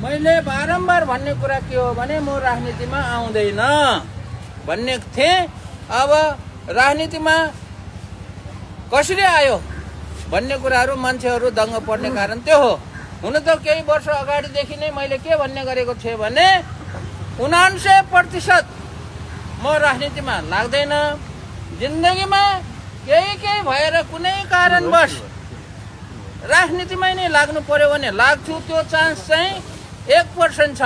मैले बारम्बार भन्ने कुरा के हो भने म राजनीतिमा आउँदैन भन्ने थिएँ। अब राजनीतिमा कसरी आयो भन्ने कुराहरू मान्छेहरू दङ्ग पर्ने कारण त्यो हो। हुन त केही वर्ष अगाडिदेखि नै मैले के भन्ने गरेको थिएँ भने 99% म राजनीतिमा लाग्दैन। जिन्दगीमा केही भएर कुनै कारणवश राजनीतिमै नै लाग्नु पर्यो भने लाग्छु। त्यो चान्स चाहिँ 1% छ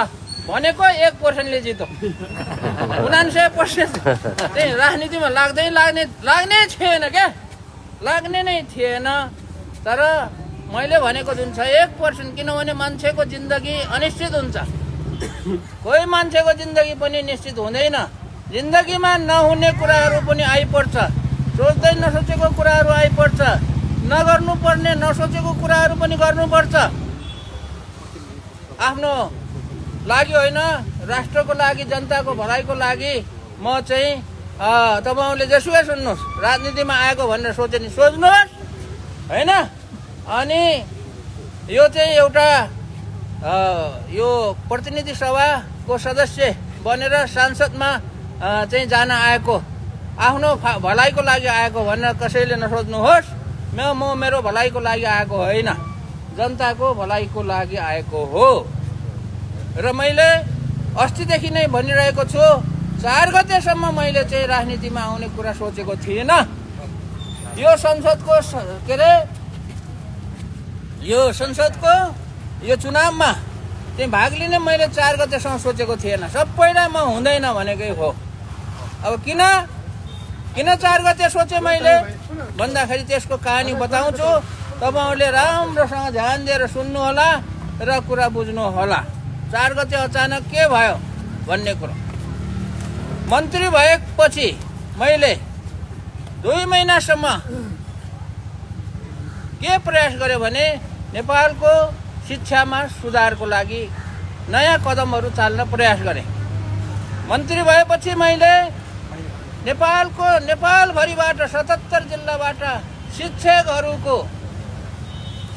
भनेको 1%ले जितो। 99% चाहिँ राजनीतिमा लाग्ने थिएन क्या, लाग्ने नै थिएन। तर मैले भनेको जुन छ 1%, किनभने मान्छेको जिन्दगी अनिश्चित हुन्छ। कोही मान्छेको जिन्दगी पनि निश्चित हुँदैन। जिन्दगीमा नहुने कुराहरू पनि आइपर्छ, सोच्दै नसोचेको कुराहरू आइपर्छ, नगर्नुपर्ने नसोचेको कुराहरू पनि गर्नुपर्छ। आफ्नो लागि होइन, राष्ट्रको लागि, जनताको भलाइको लागि म चाहिँ तपाईँहरूले जेसुकै सुन्नुहोस्, राजनीतिमा आएको भनेर सोचे नि सोच्नुहोस् होइन। अनि यो चाहिँ एउटा यो प्रतिनिधि सभाको सदस्य बनेर सांसदमा चाहिँ जान आएको, आफ्नो भलाइको लागि आएको भनेर कसैले नसोच्नुहोस्। म मेरो भलाइको लागि आएको होइन, जनताको भलाइको लागि आएको हो। र मैले अस्तिदेखि नै भनिरहेको छु, 4 गतेसम्म मैले चाहिँ राजनीतिमा आउने कुरा सोचेको थिएन। यो संसदको के अरे यो चुनावमा चाहिँ भाग लिने मैले 4 गतेसम्म सोचेको थिएन। सबैलाई म हुँदैन भनेकै हो। अब किन 4 गते सोचे मैले भन्दाखेरि त्यसको कहानी बताउँछु। तपाईँहरूले राम्रोसँग ध्यान दिएर सुन्नु होला र कुरा बुझ्नु होला। 4 गते अचानक के भयो भन्ने कुरो। मन्त्री भएपछि मैले 2 महिनासम्म के प्रयास गरेँ भने नेपालको शिक्षामा सुधारको लागि नयाँ कदमहरू चाल्न प्रयास गरेँ। मन्त्री भएपछि मैले नेपालभरिबाट 77 जिल्लाबाट शिक्षकहरूको,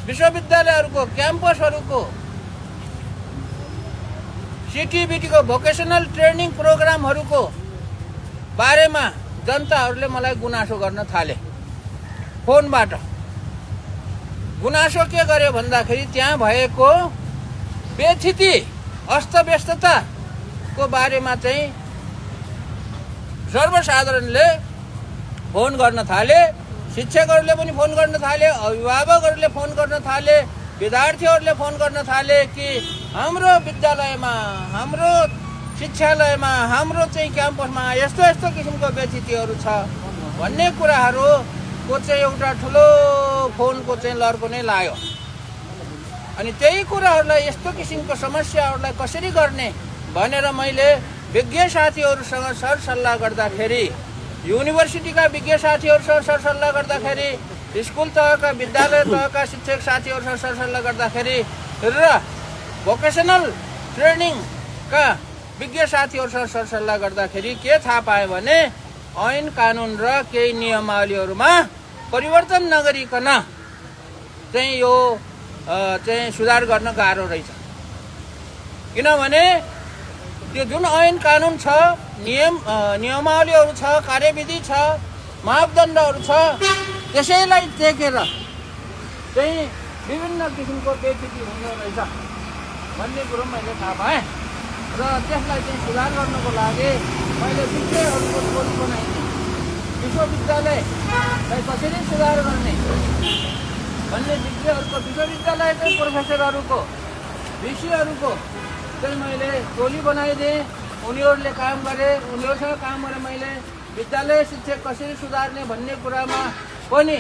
विश्वविद्यालयहरूको, क्याम्पसहरूको, सिटिबिटीको भोकेसनल ट्रेनिङ प्रोग्रामहरूको बारेमा जनताहरूले मलाई गुनासो गर्न थाले। फोनबाट गुनासो के गर्यो भन्दाखेरि त्यहाँ भएको बेस्थिति, अस्तव्यस्तताको बारेमा चाहिँ सर्वसाधारणले फोन गर्न थाले। शिक्षकहरूले पनि फोन गर्न थाले, अभिभावकहरूले फोन गर्न थाले, विद्यार्थीहरूले फोन गर्न थाले कि हाम्रो विद्यालयमा, हाम्रो शिक्षालयमा, हाम्रो चाहिँ क्याम्पसमा यस्तो किसिमको बेस्थितिहरू छ भन्ने कुराहरूको चाहिँ एउटा ठुलो फोनको चाहिँ लर्को नै लाग्यो। अनि त्यही कुराहरूलाई, यस्तो किसिमको समस्याहरूलाई कसरी गर्ने भनेर मैले विज्ञ साथीहरूसँग सरसल्लाह गर्दाखेरि, युनिभर्सिटीका विज्ञ साथीहरूसँग सरसल्लाह गर्दाखेरि, स्कुल तहका, विद्यालय तहका शिक्षक साथीहरूसँग सरसल्लाह गर्दाखेरि र भोकेसनल ट्रेनिङका विज्ञ साथीहरूसँग सरसल्लाह गर्दाखेरि के थाहा पायो भने ऐन कानुन र केही नियमावलीहरूमा परिवर्तन नगरिकन चाहिँ यो चाहिँ सुधार गर्न गाह्रो रहेछ। किनभने त्यो जुन ऐन कानुन छ, नियमावलीहरू छ, कार्यविधि छ, मापदण्डहरू छ, त्यसैलाई देखेर चाहिँ विभिन्न किसिमको बेस्थिति हुँदो रहेछ भन्ने कुरो मैले थाहा पाएँ। र त्यसलाई चाहिँ सुधार गर्नको लागि मैले विषयहरूको टोली बनाइदिएँ। विश्वविद्यालयलाई कसरी सुधार गर्ने भन्ने विषयहरूको, विश्वविद्यालयकै प्रोफेसरहरूको, भिसीहरूको चाहिँ मैले टोली बनाइदिएँ। उनीहरूले काम गरे, उनीहरूसँग काम गरेर मैले विद्यालय शिक्षक कसरी सुधार्ने भन्ने कुरामा पनि